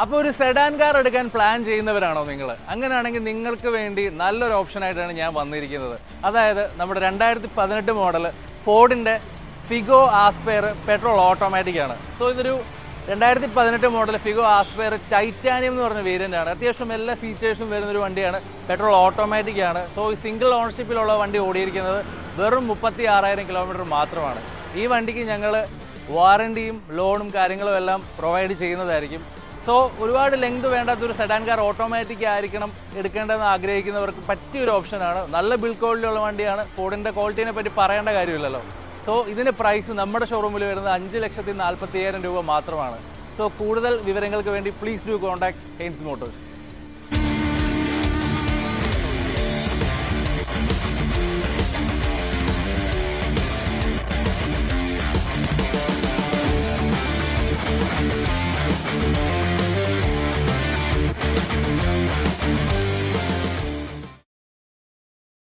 അപ്പോൾ ഒരു sedan car എടുക്കാൻ പ്ലാൻ ചെയ്യുന്നവരാണോ നിങ്ങൾ? അങ്ങനെയാണെങ്കിൽ നിങ്ങൾക്ക് വേണ്ടി നല്ലൊരു ഓപ്ഷനായിട്ടാണ് ഞാൻ വന്നിരിക്കുന്നത്. അതായത് നമ്മുടെ 2018 മോഡൽ ഫോർഡിൻ്റെ ഫിഗോ ആസ്പെയർ പെട്രോൾ ഓട്ടോമാറ്റിക് ആണ്. സോ ഇതൊരു 2018 മോഡൽ ഫിഗോ ആസ്പെയർ ടൈറ്റാനിയം എന്ന് പറഞ്ഞ വേരിയൻ്റ് ആണ്. അത്യാവശ്യം എല്ലാ ഫീച്ചേഴ്സും വരുന്നൊരു വണ്ടിയാണ്. പെട്രോൾ ഓട്ടോമാറ്റിക് ആണ്. സോ ഈ സിംഗിൾ ഓണർഷിപ്പിലുള്ള വണ്ടി ഓടിയിരിക്കുന്നത് വെറും 36,000 കിലോമീറ്റർ മാത്രമാണ്. ഈ വണ്ടിക്ക് ഞങ്ങൾ വാറണ്ടിയും ലോണും കാര്യങ്ങളും എല്ലാം പ്രൊവൈഡ് ചെയ്യുന്നതായിരിക്കും. സോ ഒരുപാട് ലെങ്ത് വേണ്ടാത്തൊരു സെഡാൻ കാർ ഓട്ടോമാറ്റിക് ആയിരിക്കണം എടുക്കേണ്ടതെന്ന് ആഗ്രഹിക്കുന്നവർക്ക് പറ്റിയൊരു ഓപ്ഷനാണ്. നല്ല ബിൽഡ് ക്വാളിറ്റിയുള്ള വണ്ടിയാണ്. ഫോർഡിൻ്റെ ക്വാളിറ്റീനെ പറ്റി പറയേണ്ട കാര്യമില്ലല്ലോ. സോ ഇതിൻ്റെ പ്രൈസ് നമ്മുടെ ഷോറൂമിൽ വരുന്നത് 5,40,000 രൂപ മാത്രമാണ്. സോ കൂടുതൽ വിവരങ്ങൾക്ക് വേണ്ടി please do contact Heinz Motors.